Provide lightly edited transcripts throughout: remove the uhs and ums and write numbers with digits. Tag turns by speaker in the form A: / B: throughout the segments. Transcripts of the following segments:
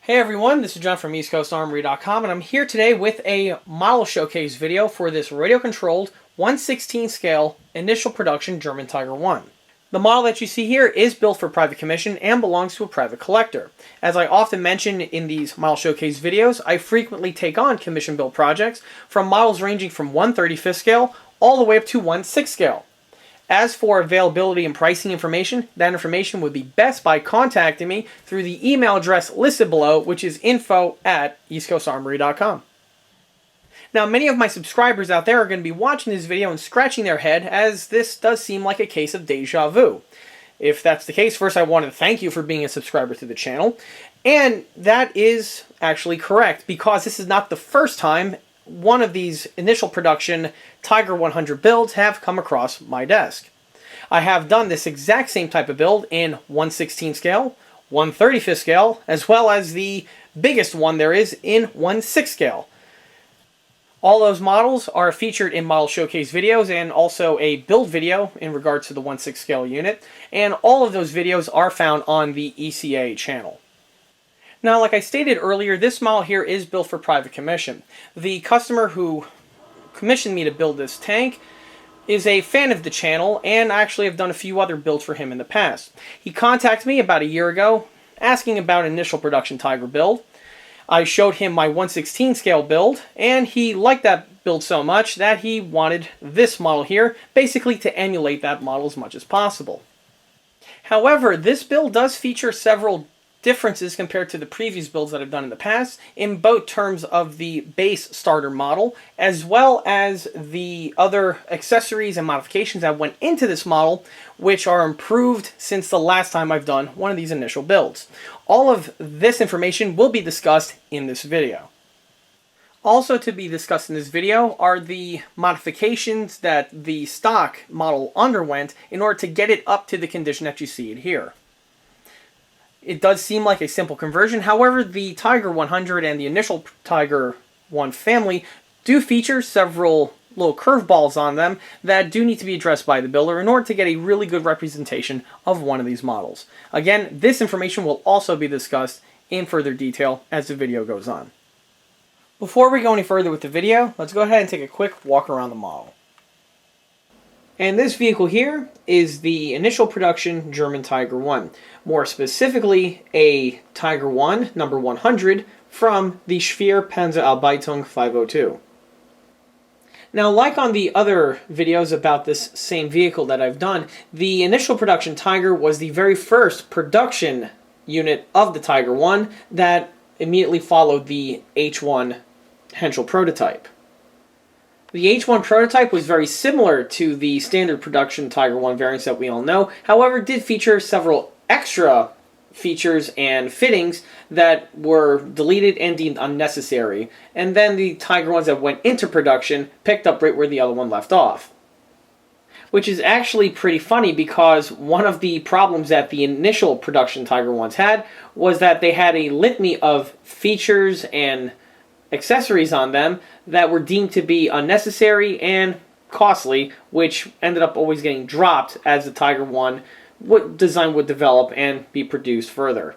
A: Hey everyone, this is John from EastCoastArmory.com, and I'm here today with a model showcase video for this radio-controlled 1/16 scale initial production German Tiger I. The model that you see here is built for private commission and belongs to a private collector. As I often mention in these model showcase videos, I frequently take on commission-built projects from models ranging from 1/35 scale all the way up to 1/6 scale. As for availability and pricing information, that information would be best by contacting me through the email address listed below, which is info@eastcoastarmory.com. Now, many of my subscribers out there are going to be watching this video and scratching their head, as this does seem like a case of deja vu. If that's the case, first I want to thank you for being a subscriber to the channel. And that is actually correct, because this is not the first time one of these initial production Tiger 100 builds have come across my desk. I have done this exact same type of build in 1/16 scale, 1/35 scale, as well as the biggest one there is in 1/6 scale. All those models are featured in model showcase videos and also a build video in regards to the 1/6 scale unit, and all of those videos are found on the ECA channel. Now, like I stated earlier, this model here is built for private commission. The customer who commissioned me to build this tank is a fan of the channel, and I actually have done a few other builds for him in the past. He contacted me about a year ago asking about an initial production Tiger build. I showed him my 1/16 scale build, and he liked that build so much that he wanted this model here, basically to emulate that model as much as possible. However, this build does feature several differences compared to the previous builds that I've done in the past, in both terms of the base starter model as well as the other accessories and modifications that went into this model, which are improved since the last time I've done one of these initial builds. All of this information will be discussed in this video. Also to be discussed in this video are the modifications that the stock model underwent in order to get it up to the condition that you see it here. It does seem like a simple conversion. However, the Tiger 100 and the initial Tiger I family do feature several little curveballs on them that do need to be addressed by the builder in order to get a really good representation of one of these models. Again, this information will also be discussed in further detail as the video goes on. Before we go any further with the video, let's go ahead and take a quick walk around the model. And this vehicle here is the initial production German Tiger I. More specifically, a Tiger I number 100 from the Schwer-Panzerausbildung 502. Now, like on the other videos about this same vehicle that I've done, the initial production Tiger was the very first production unit of the Tiger I that immediately followed the H1 Henschel prototype. The H1 prototype was very similar to the standard production Tiger I variants that we all know, however it did feature several extra features and fittings that were deleted and deemed unnecessary, and then the Tiger I's that went into production picked up right where the other one left off. Which is actually pretty funny, because one of the problems that the initial production Tiger I's had was that they had a litany of features and accessories on them that were deemed to be unnecessary and costly, which ended up always getting dropped as the Tiger I design would develop and be produced further.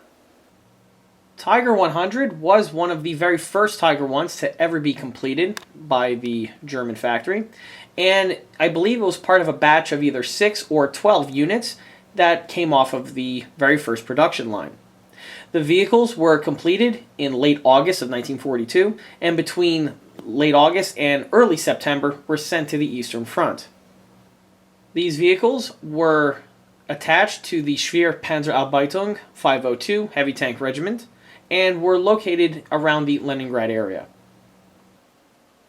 A: Tiger 100 was one of the very first Tiger I's to ever be completed by the German factory, and I believe it was part of a batch of either 6 or 12 units that came off of the very first production line. The vehicles were completed in late August of 1942, and between late August and early September were sent to the Eastern Front. These vehicles were attached to the Schwer-Panzerausbildung 502 Heavy Tank Regiment and were located around the Leningrad area.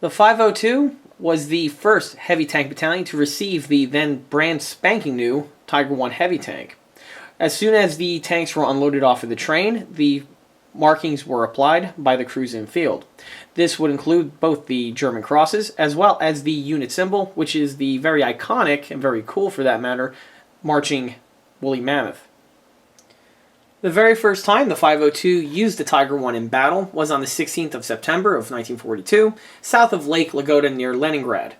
A: The 502 was the first heavy tank battalion to receive the then brand spanking new Tiger I heavy tank. As soon as the tanks were unloaded off of the train, the markings were applied by the crews in field. This would include both the German crosses as well as the unit symbol, which is the very iconic, and very cool for that matter, marching woolly mammoth. The very first time the 502 used the Tiger I in battle was on the 16th of September of 1942, south of Lake Lagoda near Leningrad.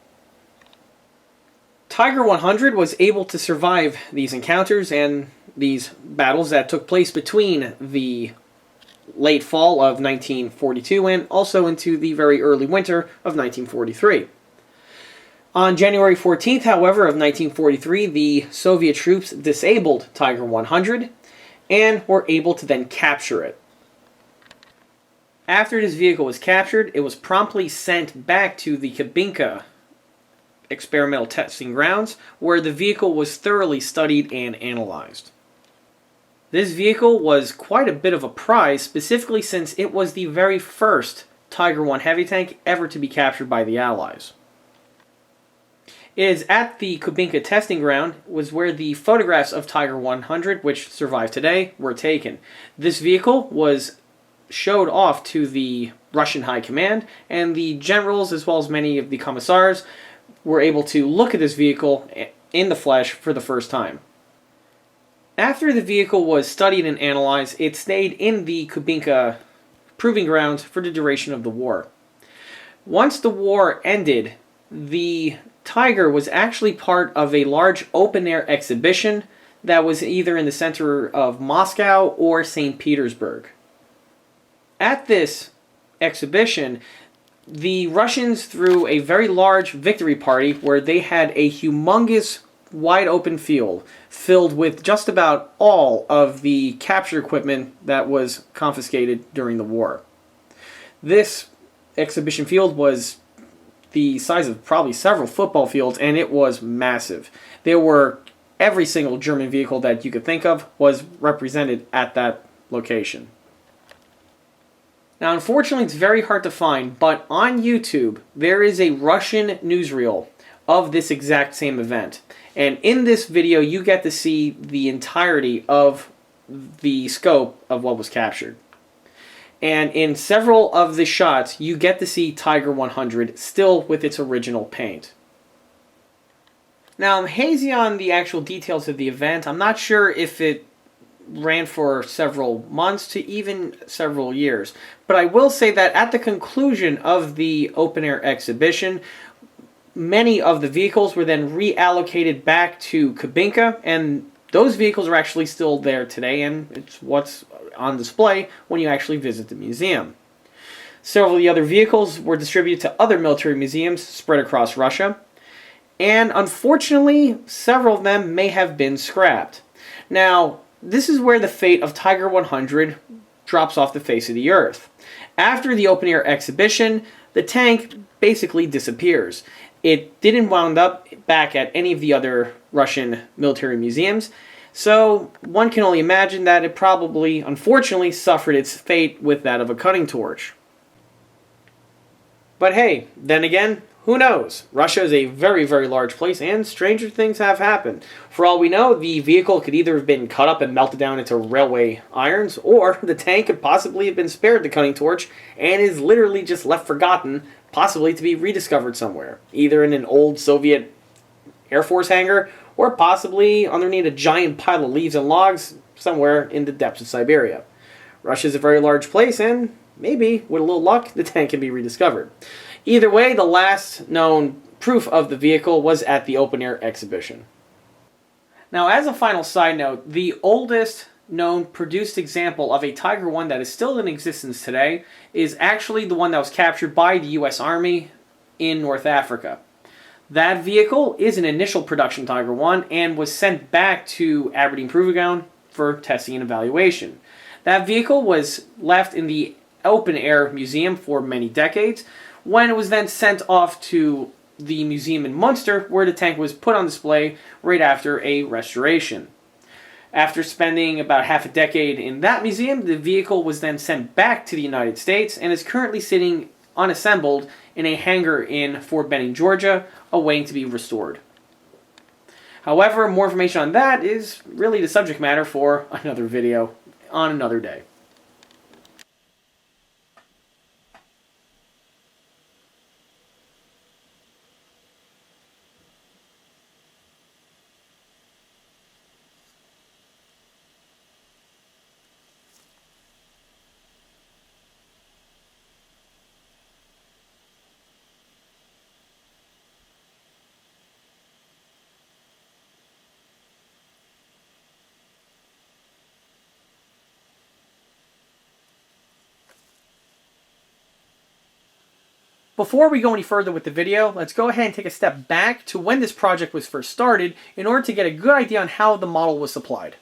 A: Tiger 100 was able to survive these encounters and these battles that took place between the late fall of 1942 and also into the very early winter of 1943. On January 14th, however, of 1943, the Soviet troops disabled Tiger 100 and were able to then capture it. After this vehicle was captured, it was promptly sent back to the Kubinka experimental testing grounds, where the vehicle was thoroughly studied and analyzed. This vehicle was quite a bit of a prize, specifically since it was the very first Tiger I heavy tank ever to be captured by the Allies. It is at the Kubinka testing ground was where the photographs of Tiger 100, which survive today, were taken. This vehicle was showed off to the Russian High Command, and the generals, as well as many of the commissars, were able to look at this vehicle in the flesh for the first time. After the vehicle was studied and analyzed, it stayed in the Kubinka proving grounds for the duration of the war. Once the war ended, the Tiger was actually part of a large open-air exhibition that was either in the center of Moscow or St. Petersburg. At this exhibition, the Russians threw a very large victory party where they had a humongous wide open field filled with just about all of the capture equipment that was confiscated during the war. This exhibition field was the size of probably several football fields, and it was massive. There were every single German vehicle that you could think of was represented at that location. Now, unfortunately, it's very hard to find, but on YouTube, there is a Russian newsreel of this exact same event. And in this video, you get to see the entirety of the scope of what was captured. And in several of the shots, you get to see Tiger 100 still with its original paint. Now, I'm hazy on the actual details of the event. I'm not sure if it ran for several months to even several years. But I will say that at the conclusion of the open-air exhibition, many of the vehicles were then reallocated back to Kubinka, and those vehicles are actually still there today, and it's what's on display when you actually visit the museum. Several of the other vehicles were distributed to other military museums spread across Russia, and unfortunately, several of them may have been scrapped. Now, this is where the fate of Tiger 100 drops off the face of the earth. After the open-air exhibition, the tank basically disappears. It didn't wound up back at any of the other Russian military museums, so one can only imagine that it probably, unfortunately, suffered its fate with that of a cutting torch. But hey, then again, who knows? Russia is a very, very large place, and stranger things have happened. For all we know, the vehicle could either have been cut up and melted down into railway irons, or the tank could possibly have been spared the cutting torch and is literally just left forgotten, possibly to be rediscovered somewhere, either in an old Soviet Air Force hangar, or possibly underneath a giant pile of leaves and logs somewhere in the depths of Siberia. Russia is a very large place, and maybe, with a little luck, the tank can be rediscovered. Either way, the last known proof of the vehicle was at the open-air exhibition. Now, as a final side note, the oldest known produced example of a Tiger I that is still in existence today is actually the one that was captured by the U.S. Army in North Africa. That vehicle is an initial production Tiger I and was sent back to Aberdeen Proving Ground for testing and evaluation. That vehicle was left in the open-air museum for many decades, when it was then sent off to the museum in Munster, where the tank was put on display right after a restoration. After spending about half a decade in that museum, the vehicle was then sent back to the United States and is currently sitting unassembled in a hangar in Fort Benning, Georgia, awaiting to be restored. However, more information on that is really the subject matter for another video on another day. Before we go any further with the video, let's go ahead and take a step back to when this project was first started in order to get a good idea on how the model was supplied.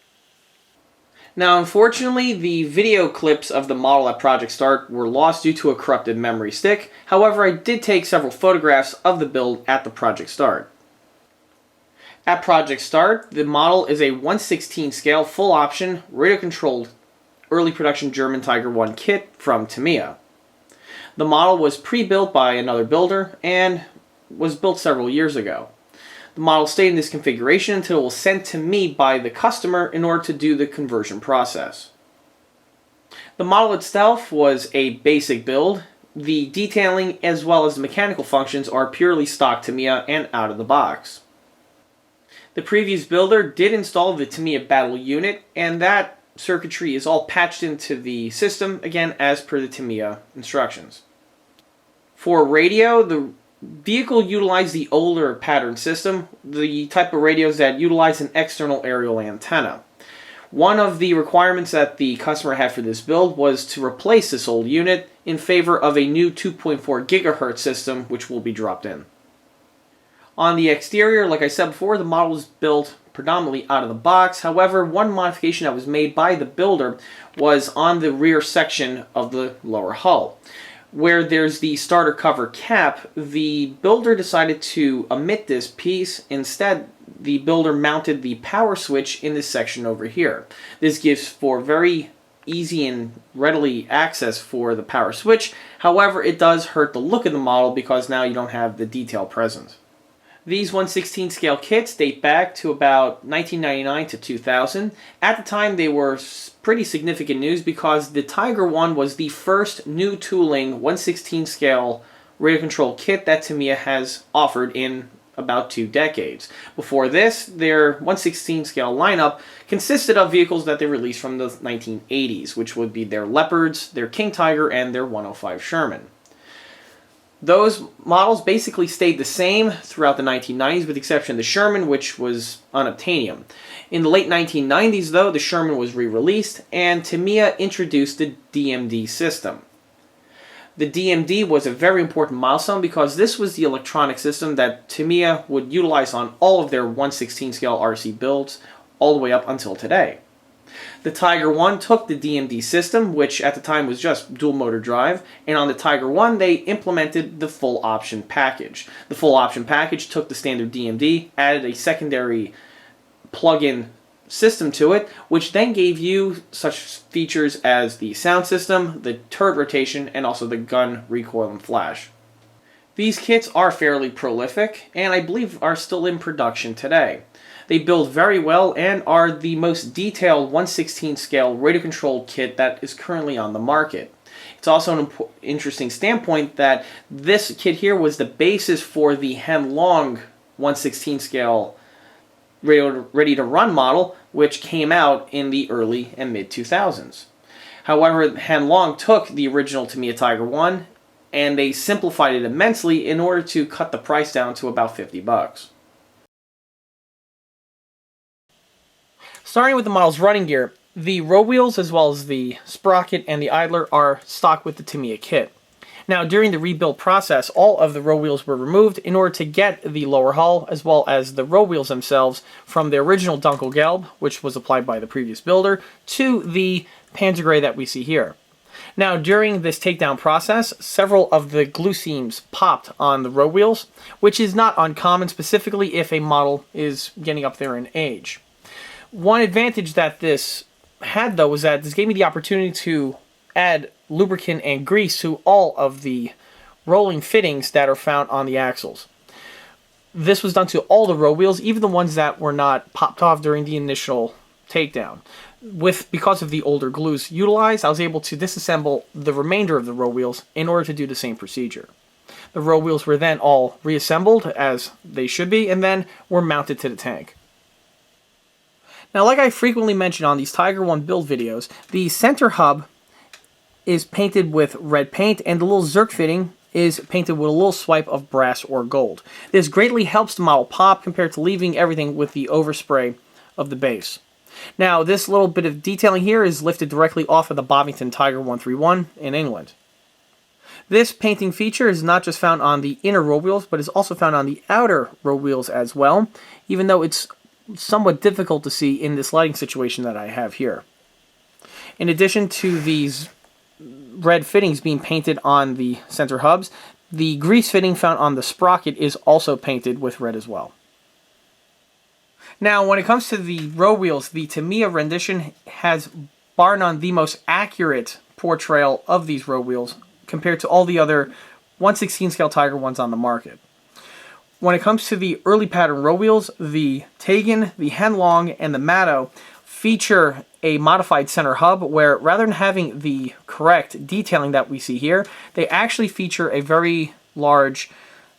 A: Now, unfortunately, the video clips of the model at project start were lost due to a corrupted memory stick. However, I did take several photographs of the build at the project start. At project start, the model is a 1/16 scale full option radio controlled early production German Tiger I kit from Tamiya. The model was pre-built by another builder and was built several years ago. The model stayed in this configuration until it was sent to me by the customer in order to do the conversion process. The model itself was a basic build. The detailing as well as the mechanical functions are purely stock Tamiya and out of the box. The previous builder did install the Tamiya battle unit, and that circuitry is all patched into the system, again as per the Tamiya instructions. For radio, the vehicle utilized the older pattern system, the type of radios that utilize an external aerial antenna. One of the requirements that the customer had for this build was to replace this old unit in favor of a new 2.4 GHz system, which will be dropped in. On the exterior, like I said before, the model was built predominantly out of the box. However, one modification that was made by the builder was on the rear section of the lower hull. Where there's the starter cover cap, the builder decided to omit this piece. Instead, the builder mounted the power switch in this section over here. This gives for very easy and readily access for the power switch. However, it does hurt the look of the model because now you don't have the detail present. These 1/16 scale kits date back to about 1999 to 2000. At the time, they were pretty significant news because the Tiger I was the first new tooling 1/16 scale radio control kit that Tamiya has offered in about 2 decades. Before this, their 1/16 scale lineup consisted of vehicles that they released from the 1980s, which would be their Leopards, their King Tiger, and their 105 Sherman. Those models basically stayed the same throughout the 1990s with the exception of the Sherman, which was unobtainium. In the late 1990s, though, the Sherman was re-released and Tamiya introduced the DMD system. The DMD was a very important milestone because this was the electronic system that Tamiya would utilize on all of their 1/16 scale RC builds all the way up until today. The Tiger I took the DMD system, which at the time was just dual motor drive, and on the Tiger I they implemented the full option package. The full option package took the standard DMD, added a secondary plug-in system to it, which then gave you such features as the sound system, the turret rotation, and also the gun recoil and flash. These kits are fairly prolific, and I believe are still in production today. They build very well and are the most detailed 1/16 scale radio controlled kit that is currently on the market. It's also an interesting standpoint that this kit here was the basis for the Henlong 1/16 scale radio ready to run model, which came out in the early and mid 2000s. However, Henlong took the original Tamiya Tiger I and they simplified it immensely in order to cut the price down to about $50. Starting with the model's running gear, the row wheels as well as the sprocket and the idler are stock with the Tamiya kit. Now, during the rebuild process, all of the row wheels were removed in order to get the lower hull as well as the row wheels themselves from the original Dunkelgelb, which was applied by the previous builder, to the Panzer Gray that we see here. Now, during this takedown process, several of the glue seams popped on the row wheels, which is not uncommon, specifically if a model is getting up there in age. One advantage that this had, though, was that this gave me the opportunity to add lubricant and grease to all of the rolling fittings that are found on the axles. This was done to all the row wheels, even the ones that were not popped off during the initial takedown. Because of the older glues utilized, I was able to disassemble the remainder of the row wheels in order to do the same procedure. The row wheels were then all reassembled as they should be, and then were mounted to the tank. Now, like I frequently mention on these Tiger I build videos, the center hub is painted with red paint, and the little Zerk fitting is painted with a little swipe of brass or gold. This greatly helps the model pop compared to leaving everything with the overspray of the base. Now, this little bit of detailing here is lifted directly off of the Bovington Tiger 131 in England. This painting feature is not just found on the inner road wheels, but is also found on the outer road wheels as well, even though it's somewhat difficult to see in this lighting situation that I have here. In addition to these red fittings being painted on the center hubs, the grease fitting found on the sprocket is also painted with red as well. Now, when it comes to the road wheels, the Tamiya rendition has bar none the most accurate portrayal of these road wheels compared to all the other 1/16 scale Tiger ones on the market. When it comes to the early pattern road wheels, the Tiger, the Henlong, and the Matto feature a modified center hub where rather than having the correct detailing that we see here, they actually feature a very large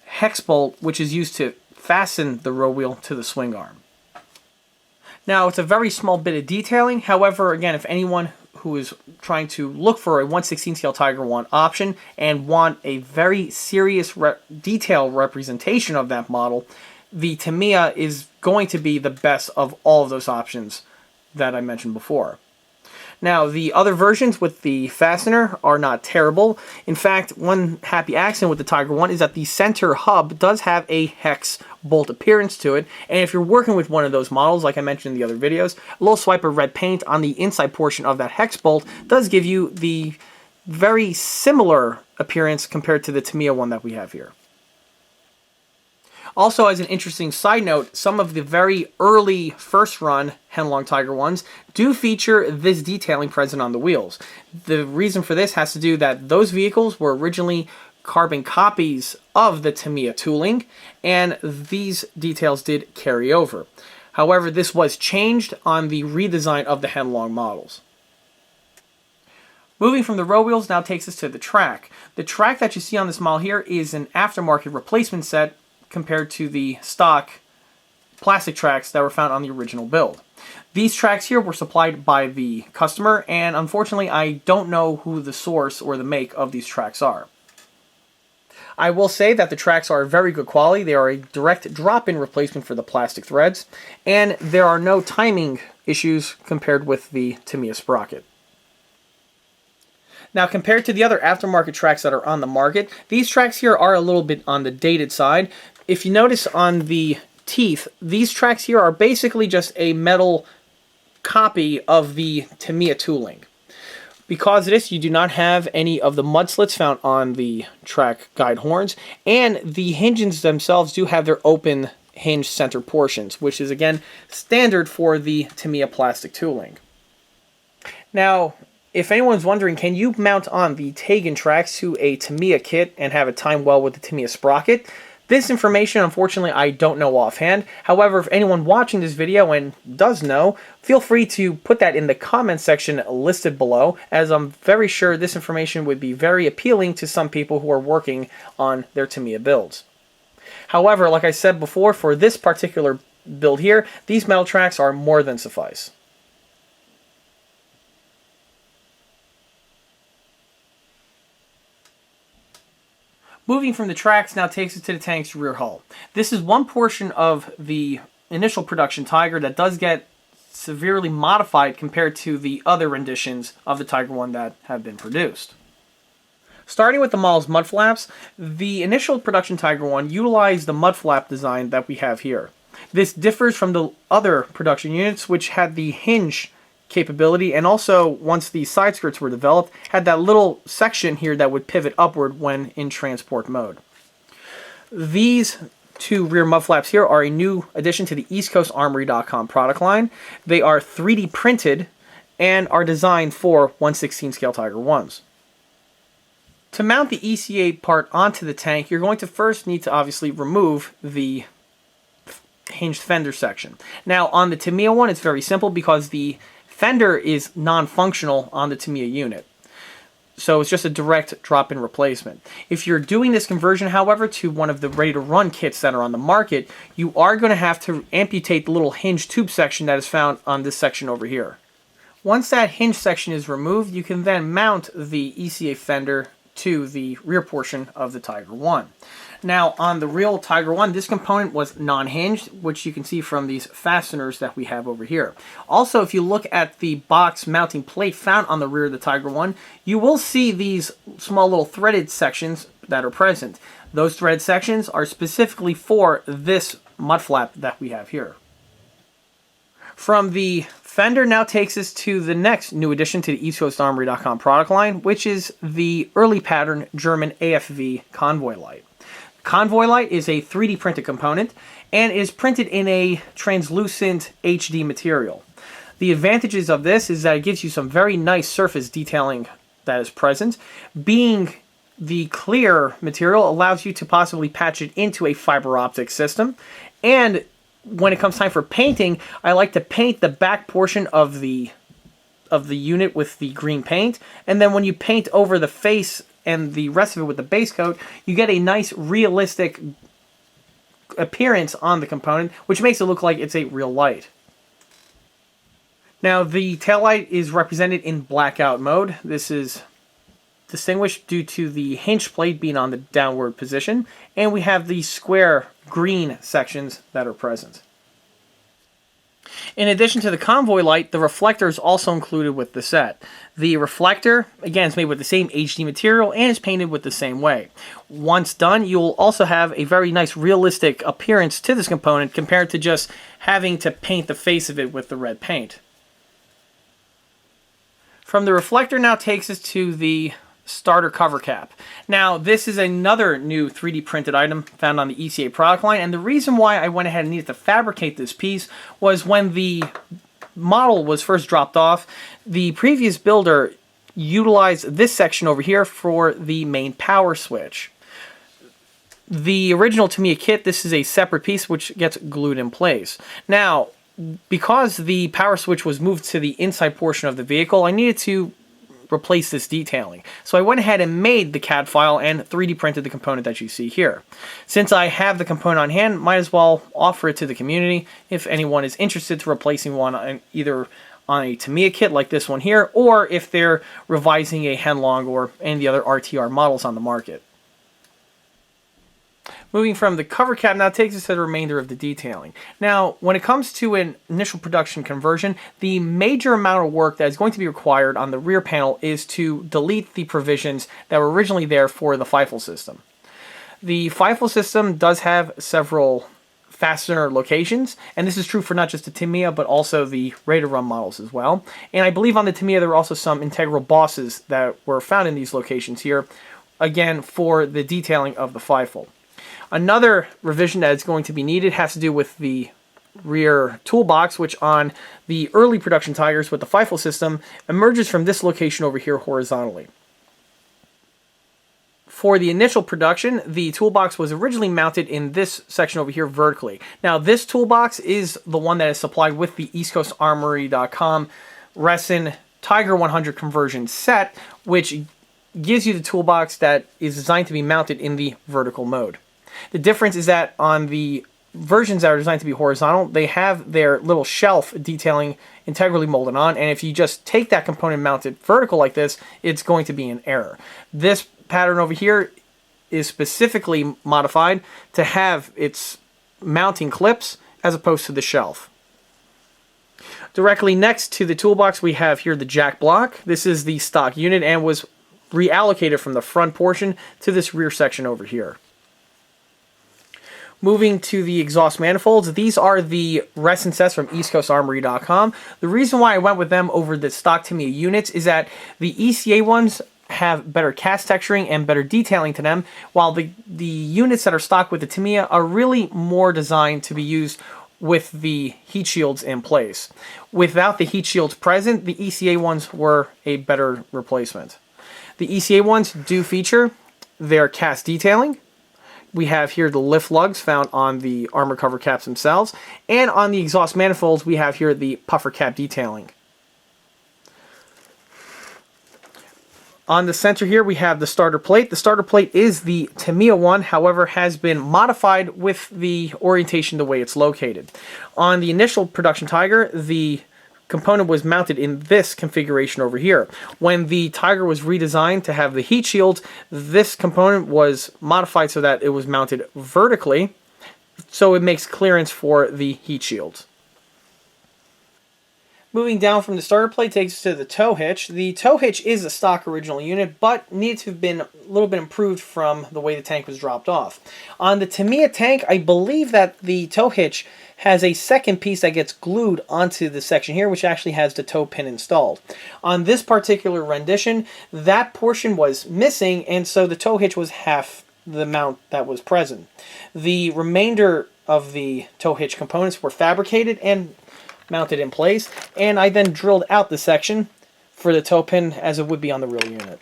A: hex bolt which is used to fasten the road wheel to the swing arm. Now, it's a very small bit of detailing. However, again, if anyone who is trying to look for a 1/16 scale Tiger I option and want a very serious detail representation of that model, the Tamiya is going to be the best of all of those options that I mentioned before. Now, the other versions with the fastener are not terrible. In fact, one happy accident with the Tiger I is that the center hub does have a hex bolt appearance to it, and if you're working with one of those models, like I mentioned in the other videos, a little swipe of red paint on the inside portion of that hex bolt does give you the very similar appearance compared to the Tamiya one that we have here. Also, as an interesting side note, some of the very early first-run Henlong Tiger ones do feature this detailing present on the wheels. The reason for this has to do that those vehicles were originally carbon copies of the Tamiya tooling, and these details did carry over. However, this was changed on the redesign of the Henlong models. Moving from the road wheels now takes us to the track. The track that you see on this model here is an aftermarket replacement set compared to the stock plastic tracks that were found on the original build. These tracks here were supplied by the customer, and unfortunately I don't know who the source or the make of these tracks are. I will say that the tracks are very good quality. They are a direct drop-in replacement for the plastic threads, and there are no timing issues compared with the Tamiya sprocket. Now, compared to the other aftermarket tracks that are on the market, these tracks here are a little bit on the dated side. If you notice on the teeth, these tracks here are basically just a metal copy of the Tamiya tooling. Because of this, you do not have any of the mud slits found on the track guide horns, and the hinges themselves do have their open hinge center portions, which is again standard for the Tamiya plastic tooling. Now, if anyone's wondering, can you mount on the Tiger tracks to a Tamiya kit and have it time well with the Tamiya sprocket? This information, unfortunately, I don't know offhand. However, if anyone watching this video and does know, feel free to put that in the comment section listed below, as I'm very sure this information would be very appealing to some people who are working on their Tamiya builds. However, like I said before, for this particular build here, these metal tracks are more than suffice. Moving from the tracks now takes us to the tank's rear hull. This is one portion of the initial production Tiger that does get severely modified compared to the other renditions of the Tiger I that have been produced. Starting with the model's mud flaps, the initial production Tiger I utilized the mud flap design that we have here. This differs from the other production units, which had the hinge capability, and also once the side skirts were developed, had that little section here that would pivot upward when in transport mode. These two rear mud flaps here are a new addition to the EastCoastArmory.com product line. They are 3D printed and are designed for 1/16 scale Tiger I's. To mount the ECA part onto the tank, you're going to first need to obviously remove the hinged fender section. Now, on the Tamiya one, it's very simple because the fender is non-functional on the Tamiya unit. So it's just a direct drop-in replacement. If you're doing this conversion, however, to one of the ready-to-run kits that are on the market, you are going to have to amputate the little hinge tube section that is found on this section over here. Once that hinge section is removed, you can then mount the ECA fender to the rear portion of the Tiger I. Now, on the real Tiger I, this component was non-hinged, which you can see from these fasteners that we have over here. Also, if you look at the box mounting plate found on the rear of the Tiger I, you will see these small little threaded sections that are present. Those thread sections are specifically for this mud flap that we have here. From the fender now takes us to the next new addition to the EastCoastArmory.com product line, which is the early pattern German AFV convoy light. Convoy light is a 3D printed component and is printed in a translucent HD material. The advantages of this is that it gives you some very nice surface detailing that is present. Being the clear material allows you to possibly patch it into a fiber optic system, and when it comes time for painting, I like to paint the back portion of the unit with the green paint, and then when you paint over the face and the rest of it with the base coat, you get a nice realistic appearance on the component, which makes it look like it's a real light. Now, the taillight is represented in blackout mode. This is distinguished due to the hinge plate being on the downward position, and we have the square green sections that are present. In addition to the convoy light, the reflector is also included with the set. The reflector, again, is made with the same HD material and is painted with the same way. Once done, you'll also have a very nice realistic appearance to this component compared to just having to paint the face of it with the red paint. From the reflector now takes us to the starter cover cap. Now, this is another new 3D printed item found on the ECA product line, and the reason why I went ahead and needed to fabricate this piece was when the model was first dropped off, the previous builder utilized this section over here for the main power switch. The original Tamiya kit, this is a separate piece which gets glued in place. Now, because the power switch was moved to the inside portion of the vehicle, I needed to replace this detailing. So I went ahead and made the CAD file and 3D printed the component that you see here. Since I have the component on hand, might as well offer it to the community if anyone is interested to replacing one either on a Tamiya kit like this one here, or if they're revising a Henlong or any of the other RTR models on the market. Moving from the cover cap now takes us to the remainder of the detailing. Now, when it comes to an initial production conversion, the major amount of work that is going to be required on the rear panel is to delete the provisions that were originally there for the FIFO system. The FIFO system does have several fastener locations, and this is true for not just the Tamiya, but also the Raider Run models as well. And I believe on the Tamiya there were also some integral bosses that were found in these locations here, again, for the detailing of the FIFO. Another revision that is going to be needed has to do with the rear toolbox, which on the early production Tigers with the FIFO system emerges from this location over here horizontally. For the initial production, the toolbox was originally mounted in this section over here vertically. Now, this toolbox is the one that is supplied with the EastCoastArmory.com Resin Tiger 100 conversion set, which gives you the toolbox that is designed to be mounted in the vertical mode. The difference is that on the versions that are designed to be horizontal, they have their little shelf detailing integrally molded on, and if you just take that component mounted vertical like this, it's going to be an error. This pattern over here is specifically modified to have its mounting clips as opposed to the shelf. Directly next to the toolbox, we have here the jack block. This is the stock unit and was reallocated from the front portion to this rear section over here. Moving to the exhaust manifolds, these are the resin sets from EastCoastArmory.com. The reason why I went with them over the stock Tamiya units is that the ECA ones have better cast texturing and better detailing to them, while the units that are stocked with the Tamiya are really more designed to be used with the heat shields in place. Without the heat shields present, the ECA ones were a better replacement. The ECA ones do feature their cast detailing. We have here the lift lugs found on the armor cover caps themselves, and on the exhaust manifolds we have here the puffer cap detailing. On the center here we have the starter plate. The starter plate is the Tamiya one, however has been modified with the orientation the way it's located. On the initial production Tiger, the component was mounted in this configuration over here. When the Tiger was redesigned to have the heat shields, this component was modified so that it was mounted vertically, so it makes clearance for the heat shields. Moving down from the starter plate takes us to the tow hitch. The tow hitch is a stock original unit, but needs to have been a little bit improved from the way the tank was dropped off. On the Tamiya tank, I believe that the tow hitch has a second piece that gets glued onto the section here, which actually has the tow pin installed. On this particular rendition, that portion was missing, and so the tow hitch was half the mount that was present. The remainder of the tow hitch components were fabricated and mounted in place, and I then drilled out the section for the tow pin as it would be on the real unit.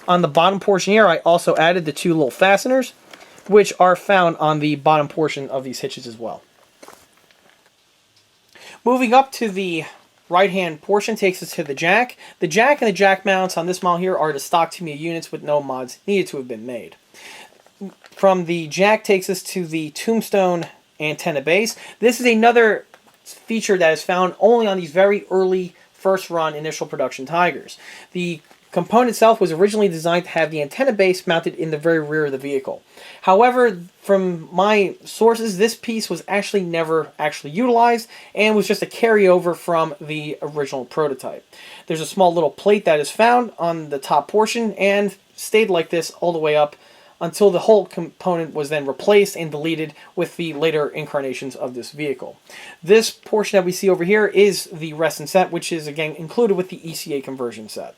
A: On the bottom portion here, I also added the two little fasteners, which are found on the bottom portion of these hitches as well. Moving up to the right-hand portion takes us to the jack. The jack and the jack mounts on this model here are the stock Tamiya units with no mods needed to have been made. From the jack takes us to the tombstone antenna base. This is another feature that is found only on these very early first-run initial production Tigers. The component itself was originally designed to have the antenna base mounted in the very rear of the vehicle. However, from my sources, this piece was actually never utilized and was just a carryover from the original prototype. There's a small little plate that is found on the top portion and stayed like this all the way up until the whole component was then replaced and deleted with the later incarnations of this vehicle. This portion that we see over here is the rest and set, which is again included with the ECA conversion set.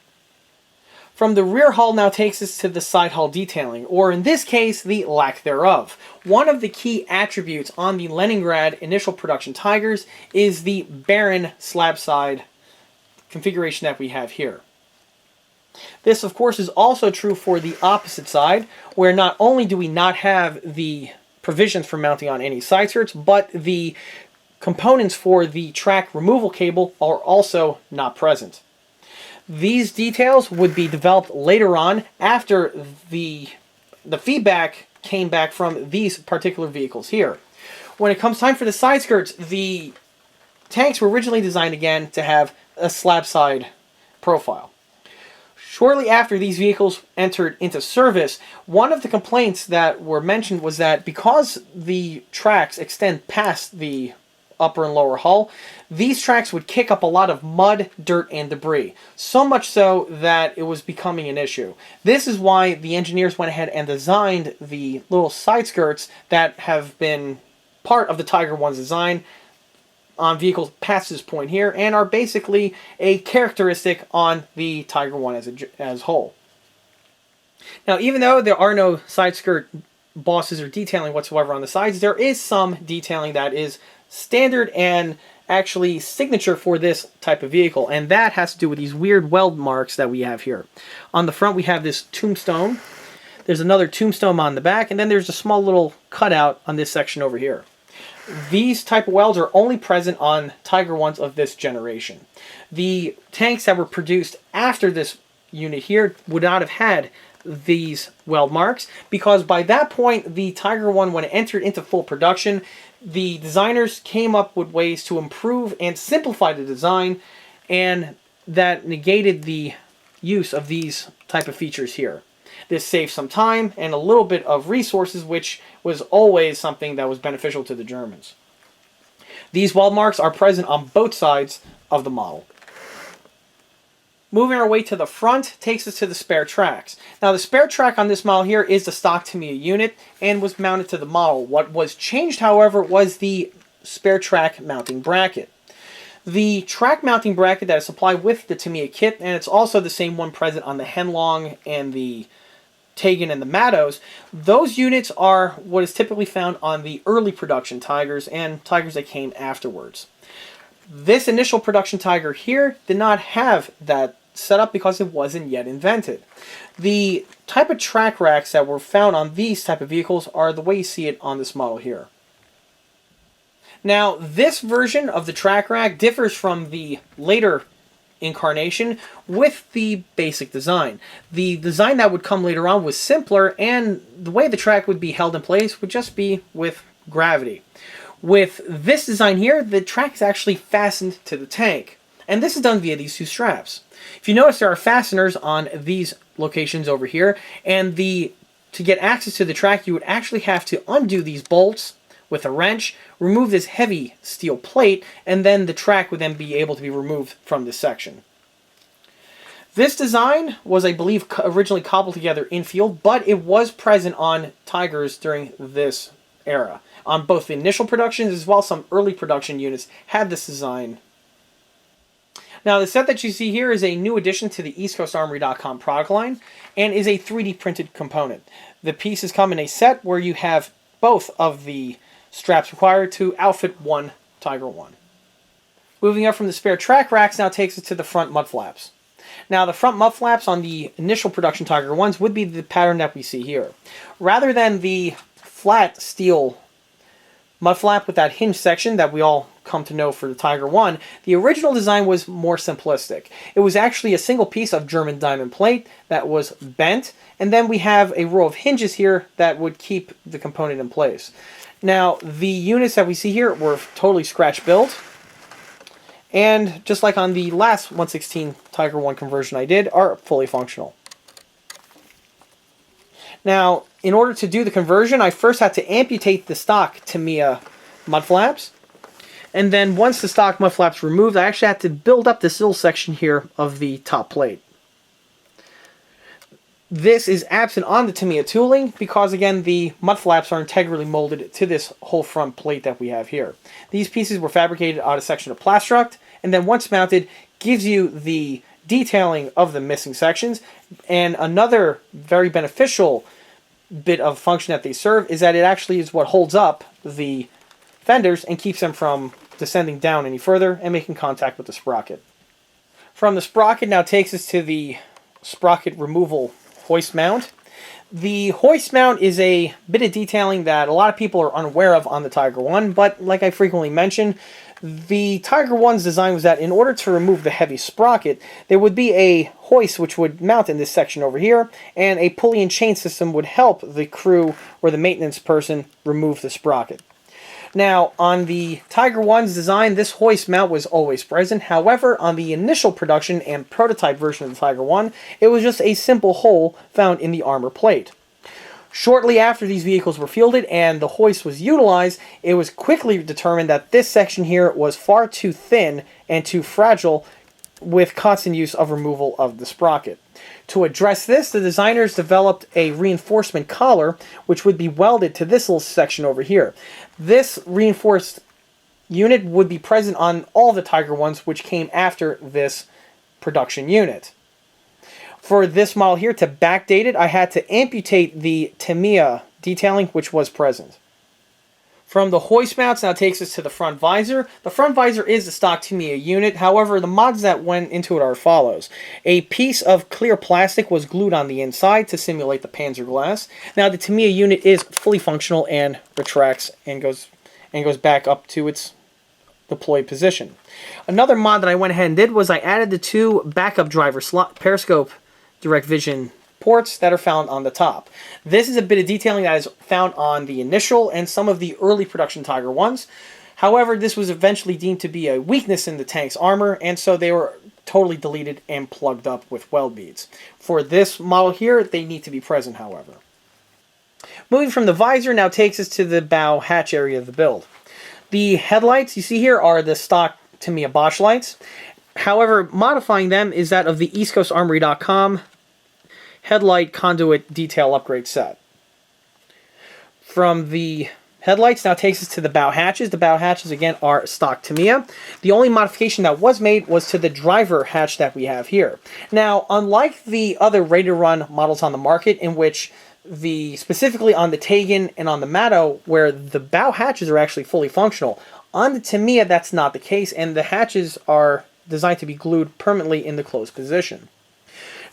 A: From the rear hull now takes us to the side hull detailing, or in this case, the lack thereof. One of the key attributes on the Leningrad initial production Tigers is the barren slab side configuration that we have here. This, of course, is also true for the opposite side, where not only do we not have the provisions for mounting on any side skirts, but the components for the track removal cable are also not present. These details would be developed later on after the feedback came back from these particular vehicles here. When it comes time for the side skirts, the tanks were originally designed again to have a slab side profile. Shortly after these vehicles entered into service, one of the complaints that were mentioned was that because the tracks extend past the upper and lower hull, these tracks would kick up a lot of mud, dirt, and debris. So much so that it was becoming an issue. This is why the engineers went ahead and designed the little side skirts that have been part of the Tiger I's design on vehicles past this point here, and are basically a characteristic on the Tiger I as whole. Now, even though there are no side skirt bosses or detailing whatsoever on the sides, there is some detailing that is standard and actually signature for this type of vehicle, and that has to do with these weird weld marks that we have here. On the front we have this tombstone, there's another tombstone on the back, and then there's a small little cutout on this section over here. These type of welds are only present on Tiger I's of this generation. The tanks that were produced after this unit here would not have had these weld marks, because by that point the Tiger I, when it entered into full production, the designers came up with ways to improve and simplify the design, and that negated the use of these type of features here. This saved some time and a little bit of resources, which was always something that was beneficial to the Germans. These weld marks are present on both sides of the model. Moving our way to the front takes us to the spare tracks. Now, the spare track on this model here is the stock Tamiya unit and was mounted to the model. What was changed, however, was the spare track mounting bracket. The track mounting bracket that is supplied with the Tamiya kit, and it's also the same one present on the Henlong and the Tegan and the Matos, those units are what is typically found on the early production Tigers and Tigers that came afterwards. This initial production Tiger here did not have that set up because it wasn't yet invented. The type of track racks that were found on these type of vehicles are the way you see it on this model here. Now, this version of the track rack differs from the later incarnation with the basic design. The design that would come later on was simpler, and the way the track would be held in place would just be with gravity. With this design here, the track is actually fastened to the tank. And this is done via these two straps. If you notice, there are fasteners on these locations over here, and to get access to the track, you would actually have to undo these bolts with a wrench, remove this heavy steel plate, and then the track would then be able to be removed from this section. This design was, I believe, originally cobbled together in field, but it was present on Tigers during this era. On both the initial productions as well as some early production units had this design. Now, the set that you see here is a new addition to the EastCoastArmory.com product line and is a 3D printed component. The pieces come in a set where you have both of the straps required to outfit one Tiger I. Moving up from the spare track racks now takes us to the front mud flaps. Now, the front mud flaps on the initial production Tiger Is would be the pattern that we see here. Rather than the flat steel mud flap with that hinge section that we all come to know for the Tiger I, the original design was more simplistic. It was actually a single piece of German diamond plate that was bent, and then we have a row of hinges here that would keep the component in place. Now, the units that we see here were totally scratch built, and just like on the last 1/16 Tiger I conversion I did, are fully functional. Now, in order to do the conversion, I first had to amputate the stock Tamiya mud flaps. And then once the stock mud flaps were removed, I actually had to build up this little section here of the top plate. This is absent on the Tamiya tooling because, again, the mud flaps are integrally molded to this whole front plate that we have here. These pieces were fabricated out of a section of Plastruct, and then once mounted, gives you the detailing of the missing sections. And another very beneficial bit of function that they serve is that it actually is what holds up the fenders and keeps them from descending down any further and making contact with the sprocket. From the sprocket now takes us to the sprocket removal hoist mount. The hoist mount is a bit of detailing that a lot of people are unaware of on the Tiger I, but like I frequently mention, the Tiger I's design was that in order to remove the heavy sprocket, there would be a hoist which would mount in this section over here, and a pulley and chain system would help the crew or the maintenance person remove the sprocket. Now, on the Tiger I's design, this hoist mount was always present. However, on the initial production and prototype version of the Tiger I, it was just a simple hole found in the armor plate. Shortly after these vehicles were fielded and the hoist was utilized, it was quickly determined that this section here was far too thin and too fragile with constant use of removal of the sprocket. To address this, the designers developed a reinforcement collar which would be welded to this little section over here. This reinforced unit would be present on all the Tiger I's which came after this production unit. For this model here, to backdate it, I had to amputate the Tamiya detailing which was present. From the hoist mounts now takes us to the front visor. The front visor is the stock Tamiya unit, however the mods that went into it are as follows. A piece of clear plastic was glued on the inside to simulate the Panzer glass. Now the Tamiya unit is fully functional and retracts and goes back up to its deployed position. Another mod that I went ahead and did was I added the two backup driver slot periscope direct vision ports that are found on the top. This is a bit of detailing that is found on the initial and some of the early production Tiger I's. However, this was eventually deemed to be a weakness in the tank's armor, and so they were totally deleted and plugged up with weld beads. For this model here, they need to be present, however. Moving from the visor now takes us to the bow hatch area of the build. The headlights you see here are the stock Tamiya Bosch lights. However, modifying them is that of the EastCoastArmory.com headlight conduit detail upgrade set. From the headlights now takes us to the bow hatches. The bow hatches again are stock Tamiya. The only modification that was made was to the driver hatch that we have here. Now, unlike the other ready to run models on the market in which specifically on the Tegan and on the Matto, where the bow hatches are actually fully functional, on the Tamiya that's not the case, and the hatches are designed to be glued permanently in the closed position.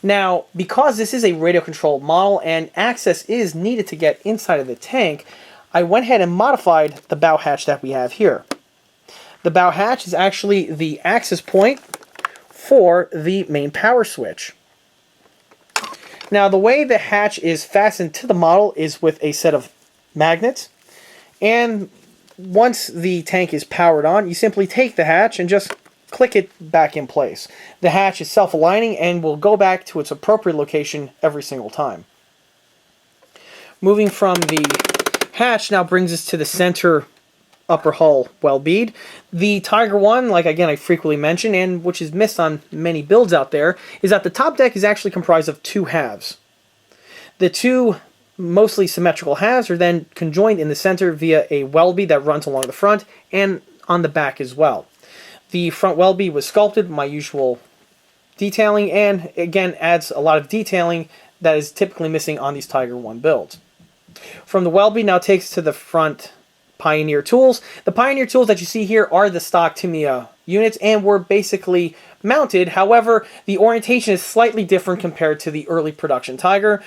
A: Now, because this is a radio-controlled model and access is needed to get inside of the tank, I went ahead and modified the bow hatch that we have here. The bow hatch is actually the access point for the main power switch. Now, the way the hatch is fastened to the model is with a set of magnets, and once the tank is powered on, you simply take the hatch and just click it back in place. The hatch is self-aligning and will go back to its appropriate location every single time. Moving from the hatch now brings us to the center upper hull well bead. The Tiger I, like again I frequently mention, and which is missed on many builds out there, is that the top deck is actually comprised of two halves. The two mostly symmetrical halves are then conjoined in the center via a well bead that runs along the front and on the back as well. The front well bead was sculpted, my usual detailing, and again adds a lot of detailing that is typically missing on these Tiger I builds. From the well bead now takes to the front Pioneer tools. The Pioneer tools that you see here are the stock Tamiya units and were basically mounted. However, the orientation is slightly different compared to the early production Tiger.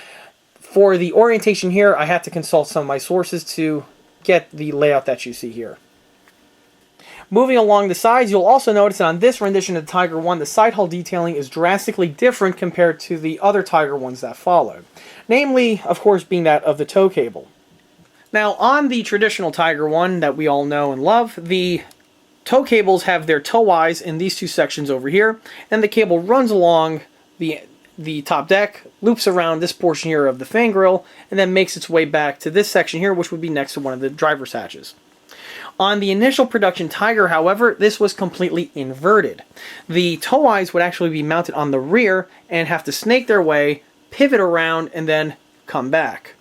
A: For the orientation here, I had to consult some of my sources to get the layout that you see here. Moving along the sides, you'll also notice that on this rendition of the Tiger I, the side hull detailing is drastically different compared to the other Tiger Is that followed. Namely, of course, being that of the tow cable. Now, on the traditional Tiger I that we all know and love, the tow cables have their tow eyes in these two sections over here, and the cable runs along the top deck, loops around this portion here of the fan grill, and then makes its way back to this section here, which would be next to one of the driver's hatches. On the initial production Tiger, however, this was completely inverted. The tow eyes would actually be mounted on the rear and have to snake their way, pivot around, and then come back.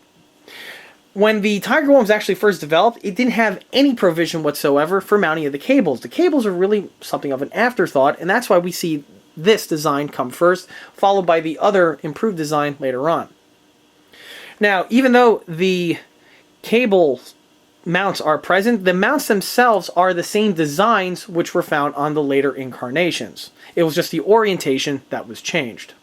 A: When the Tiger I was actually first developed, it didn't have any provision whatsoever for mounting of the cables. The cables are really something of an afterthought, and that's why we see this design come first, followed by the other improved design later on. Now, even though the cable mounts are present, the mounts themselves are the same designs which were found on the later incarnations. It was just the orientation that was changed.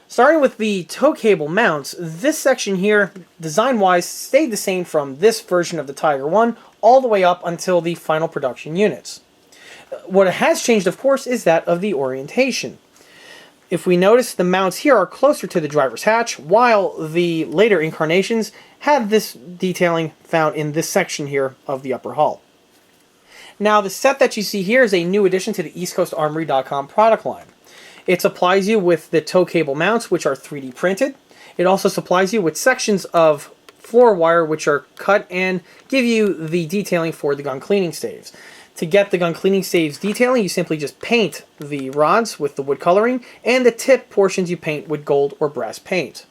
A: Starting with the tow cable mounts, this section here, design-wise, stayed the same from this version of the Tiger I all the way up until the final production units. What has changed, of course, is that of the orientation. If we notice, the mounts here are closer to the driver's hatch, while the later incarnations have this detailing found in this section here of the upper hull. Now, the set that you see here is a new addition to the EastCoastArmory.com product line. It supplies you with the tow cable mounts, which are 3D printed. It also supplies you with sections of floor wire, which are cut and give you the detailing for the gun cleaning staves. To get the gun cleaning staves detailing, you simply just paint the rods with the wood coloring, and the tip portions you paint with gold or brass paint.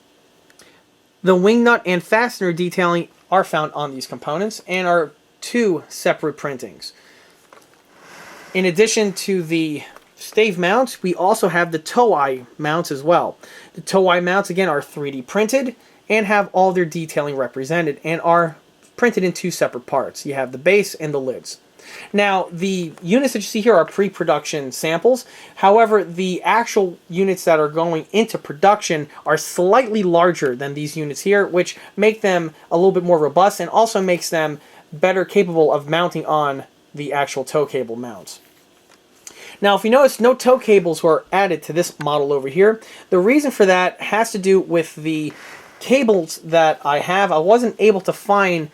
A: The wing nut and fastener detailing are found on these components and are two separate printings. In addition to the stave mounts, we also have the tow eye mounts as well. The tow eye mounts, again, are 3D printed and have all their detailing represented and are printed in two separate parts. You have the base and the lids. Now, the units that you see here are pre-production samples. However, the actual units that are going into production are slightly larger than these units here, which make them a little bit more robust and also makes them better capable of mounting on the actual tow cable mounts. Now, if you notice, no tow cables were added to this model over here. The reason for that has to do with the cables that I have. I wasn't able to find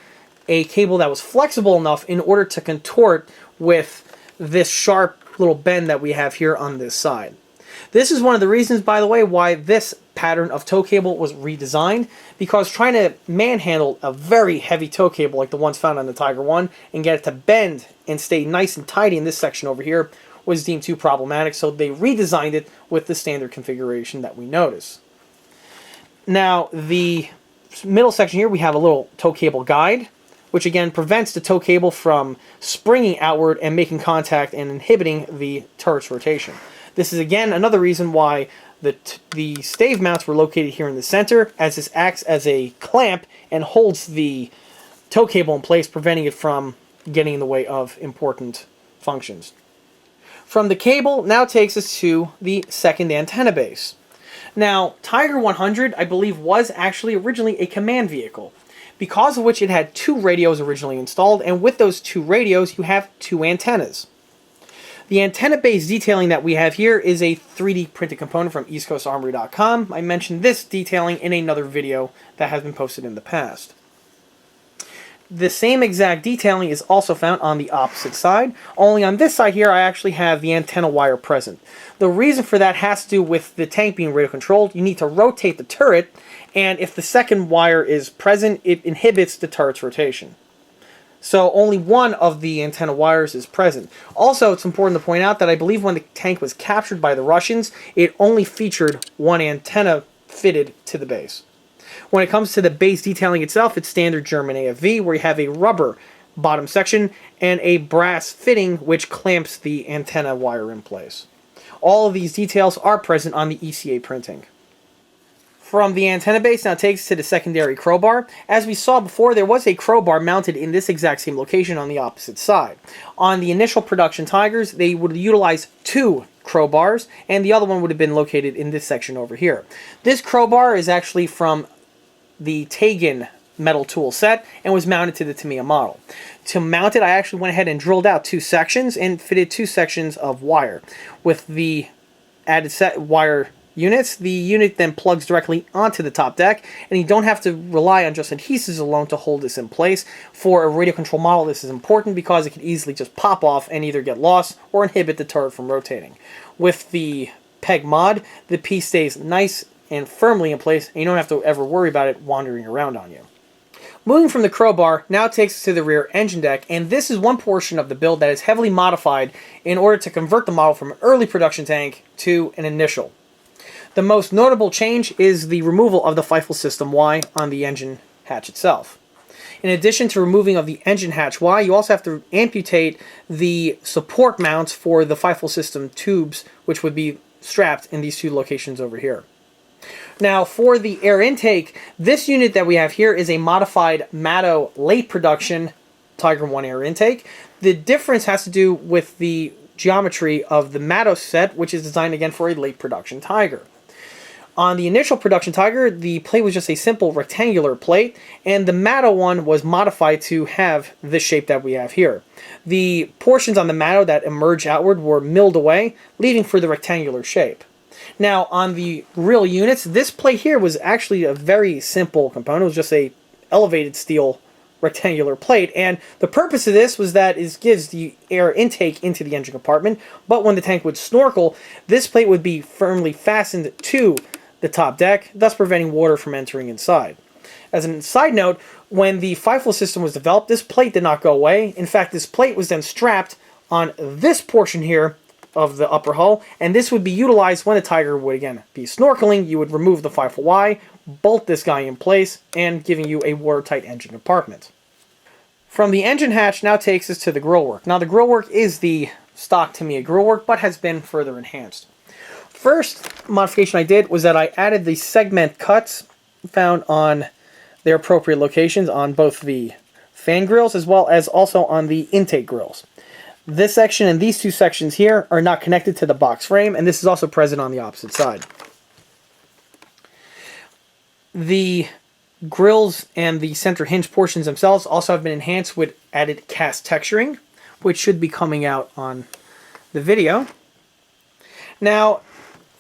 A: a cable that was flexible enough in order to contort with this sharp little bend that we have here on this side. This is one of the reasons, by the way, why this pattern of tow cable was redesigned, because trying to manhandle a very heavy tow cable like the ones found on the Tiger I and get it to bend and stay nice and tidy in this section over here was deemed too problematic, so they redesigned it with the standard configuration that we notice. Now, the middle section here, we have a little tow cable guide, which again prevents the tow cable from springing outward and making contact and inhibiting the turret's rotation. This is again another reason why the stave mounts were located here in the center, as this acts as a clamp and holds the tow cable in place, preventing it from getting in the way of important functions. From the cable now takes us to the second antenna base. Now, Tiger 100, I believe, was actually originally a command vehicle, because of which it had two radios originally installed, and with those two radios you have two antennas. The antenna base detailing that we have here is a 3D printed component from EastCoastArmory.com. I mentioned this detailing in another video that has been posted in the past. The same exact detailing is also found on the opposite side, only on this side here I actually have the antenna wire present. The reason for that has to do with the tank being radio controlled. You need to rotate the turret, and if the second wire is present, it inhibits the turret's rotation. So only one of the antenna wires is present. Also, it's important to point out that I believe when the tank was captured by the Russians, it only featured one antenna fitted to the base. When it comes to the base detailing itself, it's standard German AFV, where you have a rubber bottom section and a brass fitting which clamps the antenna wire in place. All of these details are present on the ECA printing. From the antenna base now takes us to the secondary crowbar. As we saw before, there was a crowbar mounted in this exact same location on the opposite side. On the initial production Tigers, they would utilize 2 crowbars, and the other one would have been located in this section over here. This crowbar is actually from the Tiger metal tool set and was mounted to the Tamiya model. To mount it, I actually went ahead and drilled out 2 sections and fitted 2 sections of wire. With the added set wire units, the unit then plugs directly onto the top deck, and you don't have to rely on just adhesives alone to hold this in place. For a radio control model, this is important because it can easily just pop off and either get lost or inhibit the turret from rotating. With the peg mod, the piece stays nice and firmly in place, and you don't have to ever worry about it wandering around on you. Moving from the crowbar now takes us to the rear engine deck, and this is one portion of the build that is heavily modified in order to convert the model from an early production tank to an initial. The most notable change is the removal of the Fifle System Y on the engine hatch itself. In addition to removing of the engine hatch Y, you also have to amputate the support mounts for the Fifle System tubes, which would be strapped in these 2 locations over here. Now, for the air intake, this unit that we have here is a modified Matto late production Tiger I air intake. The difference has to do with the geometry of the Matto set, which is designed again for a late production Tiger. On the initial production Tiger, the plate was just a simple rectangular plate, and the Matto one was modified to have this shape that we have here. The portions on the Matto that emerge outward were milled away, leaving for the rectangular shape. Now, on the real units, this plate here was actually a very simple component. It was just a elevated steel rectangular plate, and the purpose of this was that it gives the air intake into the engine compartment, but when the tank would snorkel, this plate would be firmly fastened to the top deck, thus preventing water from entering inside. As a side note, when the Fifle system was developed, this plate did not go away. In fact, this plate was then strapped on this portion here of the upper hull, and this would be utilized when the Tiger would again be snorkeling. You would remove the Fifle Y, bolt this guy in place, and giving you a watertight engine compartment. From the engine hatch now takes us to the grillwork. Now the grillwork is the stock Tamiya grillwork, but has been further enhanced. First modification I did was that I added the segment cuts found on their appropriate locations on both the fan grills as well as also on the intake grills. This section and these 2 sections here are not connected to the box frame, and this is also present on the opposite side. The grills and the center hinge portions themselves also have been enhanced with added cast texturing, which should be coming out on the video. Now,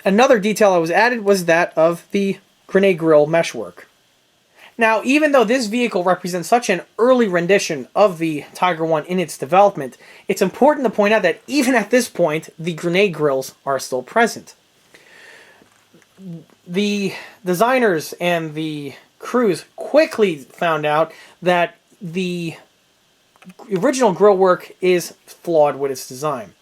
A: another detail that was added was that of the grenade grill meshwork. Now, even though this vehicle represents such an early rendition of the Tiger I in its development, it's important to point out that even at this point, the grenade grills are still present. The designers and the crews quickly found out that the original grill work is flawed with its design.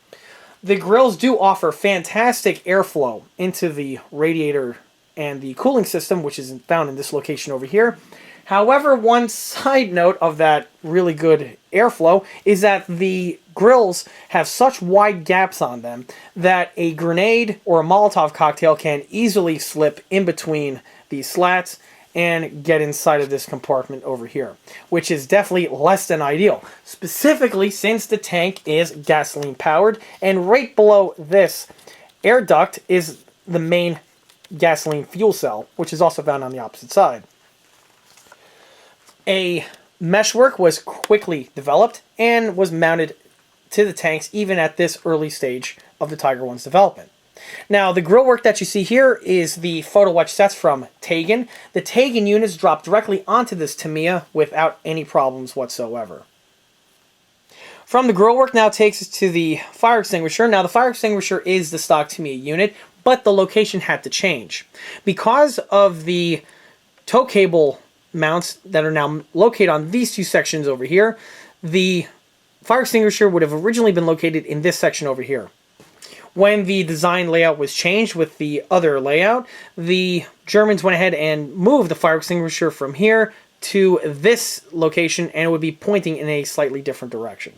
A: The grills do offer fantastic airflow into the radiator and the cooling system, which is found in this location over here. However, one side note of that really good airflow is that the grills have such wide gaps on them that a grenade or a Molotov cocktail can easily slip in between these slats and get inside of this compartment over here, which is definitely less than ideal, specifically since the tank is gasoline powered, and right below this air duct is the main gasoline fuel cell, which is also found on the opposite side. A meshwork was quickly developed and was mounted to the tanks even at this early stage of the Tiger I's development. Now, the grill work that you see here is the photo etch sets from Tiger. The Tiger units drop directly onto this Tamiya without any problems whatsoever. From the grill work now takes us to the fire extinguisher. Now, the fire extinguisher is the stock Tamiya unit, but the location had to change. Because of the tow cable mounts that are now located on these two sections over here, the fire extinguisher would have originally been located in this section over here. When the design layout was changed with the other layout, the Germans went ahead and moved the fire extinguisher from here to this location, and it would be pointing in a slightly different direction.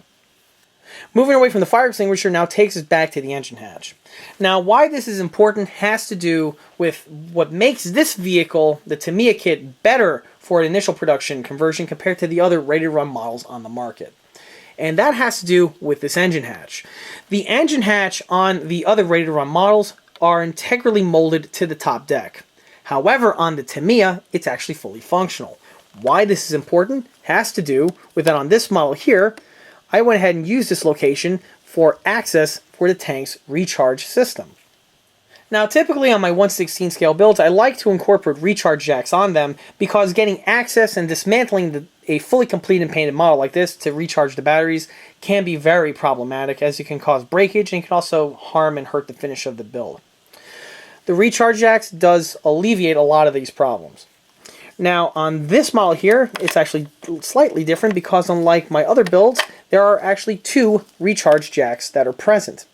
A: Moving away from the fire extinguisher now takes us back to the engine hatch. Now, why this is important has to do with what makes this vehicle, the Tamiya kit, better for an initial production conversion compared to the other ready-to-run models on the market. And that has to do with this engine hatch. The engine hatch on the other ready-to-run models are integrally molded to the top deck. However, on the Tamiya, it's actually fully functional. Why this is important has to do with that on this model here, I went ahead and used this location for access for the tank's recharge system. Now, typically on my 1/16 scale builds, I like to incorporate recharge jacks on them because getting access and dismantling a fully complete and painted model like this to recharge the batteries can be very problematic, as it can cause breakage and can also harm and hurt the finish of the build. The recharge jacks does alleviate a lot of these problems. Now, on this model here, it's actually slightly different because unlike my other builds, there are actually two recharge jacks that are present.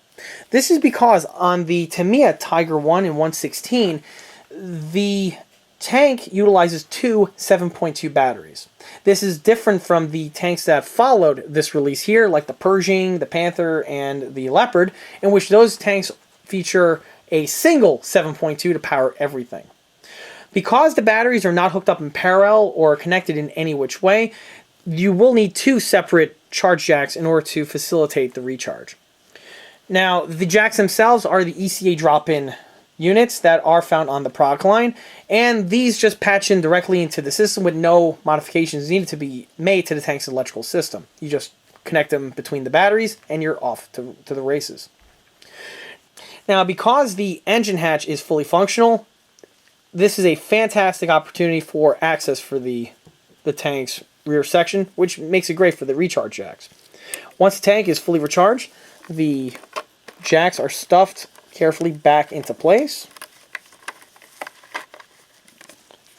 A: This is because on the Tamiya Tiger I in 1/16, the tank utilizes two 7.2 batteries. This is different from the tanks that followed this release here, like the Pershing, the Panther, and the Leopard, in which those tanks feature a single 7.2 to power everything. Because the batteries are not hooked up in parallel or connected in any which way, you will need two separate charge jacks in order to facilitate the recharge. Now, the jacks themselves are the ECA drop-in units that are found on the product line, and these just patch in directly into the system with no modifications needed to be made to the tank's electrical system. You just connect them between the batteries and you're off to the races. Now, because the engine hatch is fully functional, this is a fantastic opportunity for access for the tank's rear section, which makes it great for the recharge jacks. Once the tank is fully recharged, the jacks are stuffed carefully back into place.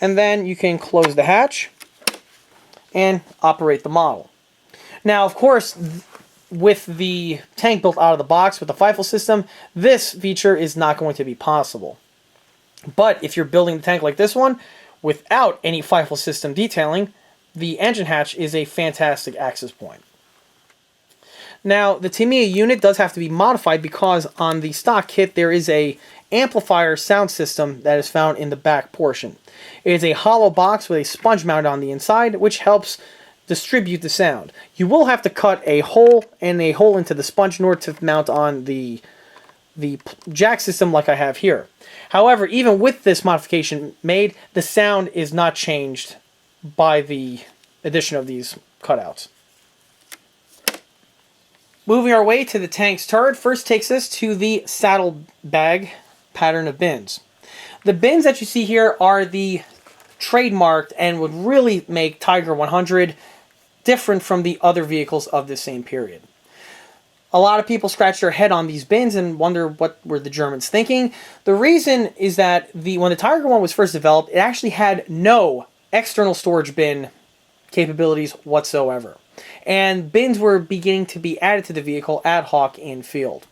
A: And then you can close the hatch and operate the model. Now, of course, with the tank built out of the box with the FIFO system, this feature is not going to be possible. But if you're building the tank like this one, without any FIFO system detailing, the engine hatch is a fantastic access point. Now, the Tamiya unit does have to be modified because on the stock kit there is a amplifier sound system that is found in the back portion. It is a hollow box with a sponge mount on the inside, which helps distribute the sound. You will have to cut a hole and a hole into the sponge in order to mount on the jack system like I have here. However, even with this modification made, the sound is not changed by the addition of these cutouts. Moving our way to the tank's turret first takes us to the saddlebag pattern of bins. The bins that you see here are the trademarked and would really make Tiger 100 different from the other vehicles of the same period. A lot of people scratch their head on these bins and wonder what were the Germans thinking. The reason is that when the Tiger I was first developed, it actually had no external storage bin capabilities whatsoever. And bins were beginning to be added to the vehicle ad hoc in field.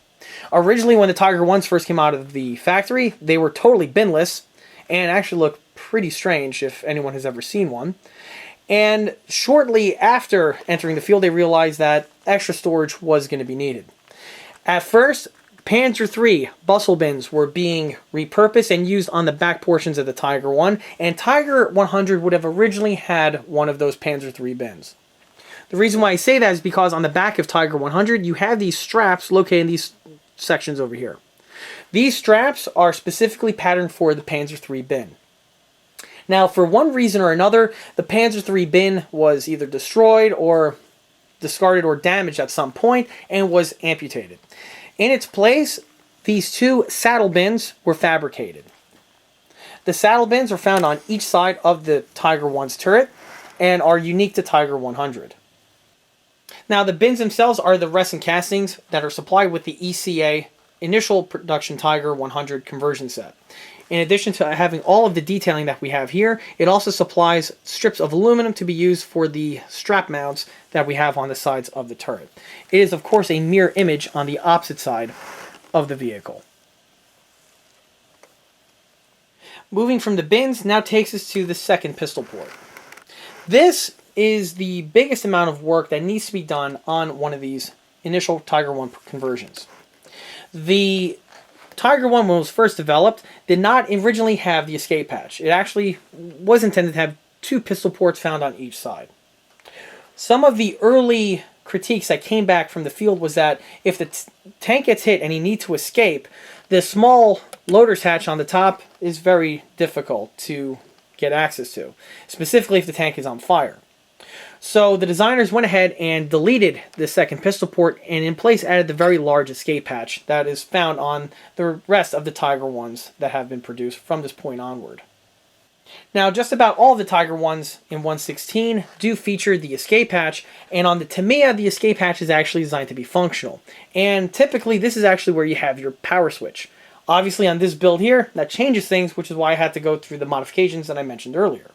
A: Originally, when the Tiger I's first came out of the factory, they were totally binless and actually looked pretty strange if anyone has ever seen one. And shortly after entering the field, they realized that extra storage was going to be needed. At first, Panzer III bustle bins were being repurposed and used on the back portions of the Tiger I, and Tiger 100 would have originally had one of those Panzer III bins. The reason why I say that is because on the back of Tiger 100, you have these straps located in these sections over here. These straps are specifically patterned for the Panzer III bin. Now, for one reason or another, the Panzer III bin was either destroyed or discarded or damaged at some point and was amputated. In its place, these two saddle bins were fabricated. The saddle bins are found on each side of the Tiger I's turret and are unique to Tiger 100. Now the bins themselves are the resin castings that are supplied with the ECA initial production Tiger 100 conversion set. In addition to having all of the detailing that we have here, it also supplies strips of aluminum to be used for the strap mounts that we have on the sides of the turret. It is of course a mirror image on the opposite side of the vehicle. Moving from the bins now takes us to the second pistol port. This is the biggest amount of work that needs to be done on one of these initial Tiger I conversions. The Tiger I, when it was first developed, did not originally have the escape hatch. It actually was intended to have two pistol ports found on each side. Some of the early critiques that came back from the field was that if the tank gets hit and you need to escape, the small loader's hatch on the top is very difficult to get access to, specifically if the tank is on fire. So the designers went ahead and deleted the second pistol port and in place added the very large escape hatch that is found on the rest of the Tiger I's that have been produced from this point onward. Now just about all of the Tiger I's in 1/16 do feature the escape hatch, and on the Tamiya the escape hatch is actually designed to be functional. And typically this is actually where you have your power switch. Obviously on this build here that changes things, which is why I had to go through the modifications that I mentioned earlier.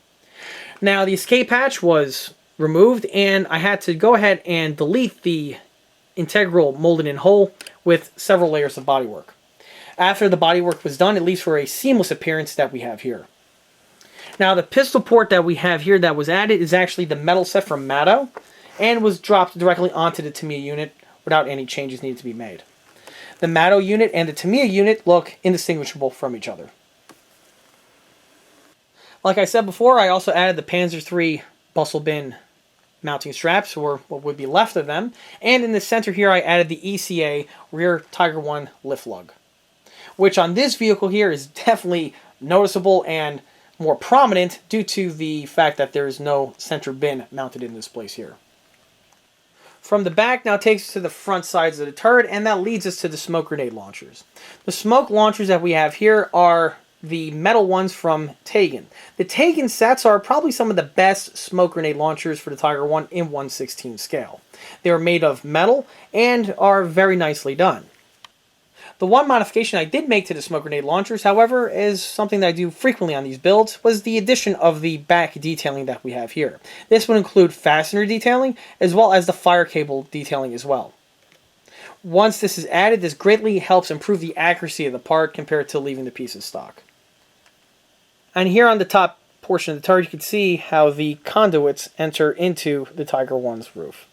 A: Now the escape hatch was removed and I had to go ahead and delete the integral molded in hole with several layers of bodywork. After the bodywork was done, it leaves for a seamless appearance that we have here. Now the pistol port that we have here that was added is actually the metal set from Matto and was dropped directly onto the Tamiya unit without any changes needed to be made. The Matto unit and the Tamiya unit look indistinguishable from each other. Like I said before, I also added the Panzer III bustle bin mounting straps, or what would be left of them, and in the center here I added the ECA rear Tiger I lift lug, which on this vehicle here is definitely noticeable and more prominent due to the fact that there is no center bin mounted in this place here. From the back now takes us to the front sides of the turret, and that leads us to the smoke grenade launchers. The smoke launchers that we have here are the metal ones from Tagan. The Tagan sets are probably some of the best smoke grenade launchers for the Tiger I in 1/16 scale. They are made of metal and are very nicely done. The one modification I did make to the smoke grenade launchers, however, is something that I do frequently on these builds, was the addition of the back detailing that we have here. This would include fastener detailing as well as the fire cable detailing as well. Once this is added, this greatly helps improve the accuracy of the part compared to leaving the pieces stock. And here on the top portion of the turret, you can see how the conduits enter into the Tiger I's roof.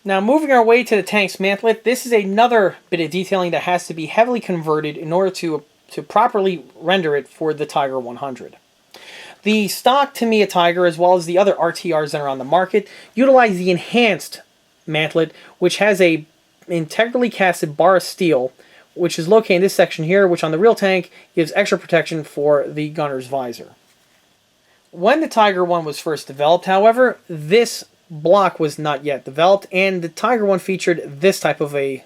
A: Now moving our way to the tank's mantlet, this is another bit of detailing that has to be heavily converted in order to properly render it for the Tiger 100. The stock Tamiya Tiger, as well as the other RTRs that are on the market, utilize the enhanced mantlet, which has a integrally casted bar of steel, which is located in this section here, which on the real tank gives extra protection for the gunner's visor. When the Tiger I was first developed, however, this block was not yet developed, and the Tiger I featured this type of a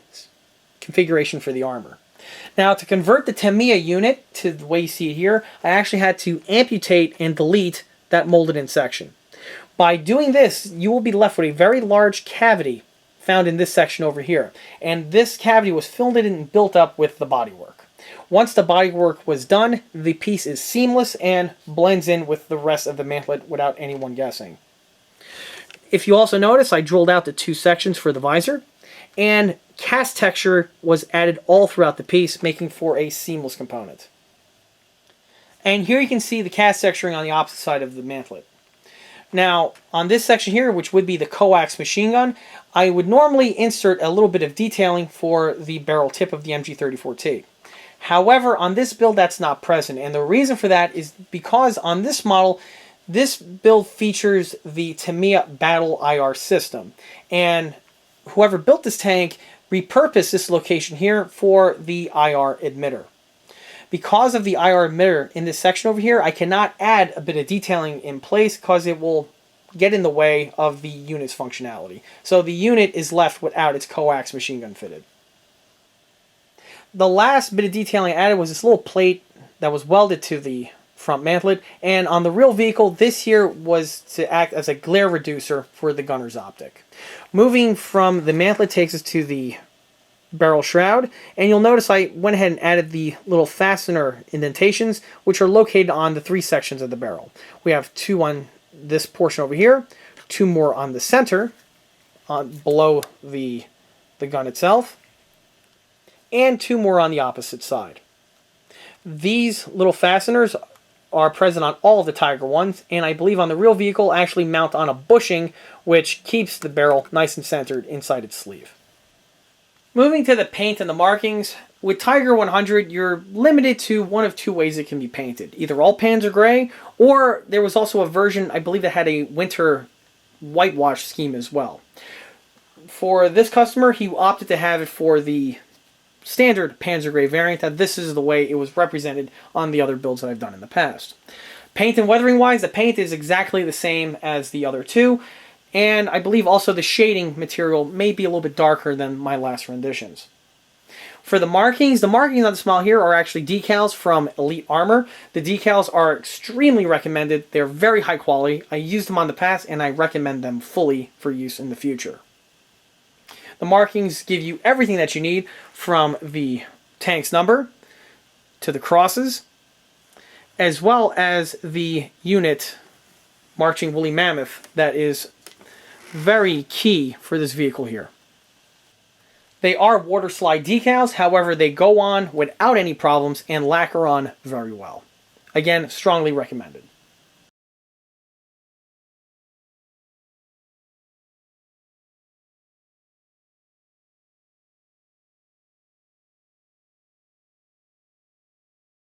A: configuration for the armor. Now, to convert the Tamiya unit to the way you see it here, I actually had to amputate and delete that molded in section. By doing this, you will be left with a very large cavity found in this section over here, and this cavity was filled in and built up with the bodywork. Once the bodywork was done, the piece is seamless and blends in with the rest of the mantlet without anyone guessing. If you also notice, I drilled out the two sections for the visor, and cast texture was added all throughout the piece, making for a seamless component. And here you can see the cast texturing on the opposite side of the mantlet. Now, on this section here, which would be the coax machine gun, I would normally insert a little bit of detailing for the barrel tip of the MG34T. However, on this build, that's not present, and the reason for that is because on this model, this build features the Tamiya Battle IR system, and whoever built this tank repurposed this location here for the IR emitter. Because of the IR emitter in this section over here, I cannot add a bit of detailing in place because it will get in the way of the unit's functionality. So the unit is left without its coax machine gun fitted. The last bit of detailing I added was this little plate that was welded to the front mantlet, and on the real vehicle, this here was to act as a glare reducer for the gunner's optic. Moving from the mantlet takes us to the barrel shroud, and you'll notice I went ahead and added the little fastener indentations, which are located on the 3 sections of the barrel. We have 2 on this portion over here, 2 more on the center, below the gun itself, and 2 more on the opposite side. These little fasteners are present on all of the Tiger Is, and I believe on the real vehicle actually mount on a bushing, which keeps the barrel nice and centered inside its sleeve. Moving to the paint and the markings, with Tiger 100 you're limited to one of 2 ways it can be painted. Either all pans are gray, or there was also a version I believe that had a winter whitewash scheme as well. For this customer, he opted to have it for the standard Panzer Gray variant, and this is the way it was represented on the other builds that I've done in the past. Paint and weathering wise, the paint is exactly the same as the other 2, and I believe also the shading material may be a little bit darker than my last renditions. For the markings on the smile here are actually decals from Elite Armor. The decals are extremely recommended. They're very high quality. I used them on the past, and I recommend them fully for use in the future. The markings give you everything that you need, from the tank's number to the crosses, as well as the unit Marching Woolly Mammoth that is very key for this vehicle here. They are water slide decals, however they go on without any problems and lacquer on very well. Again, strongly recommended.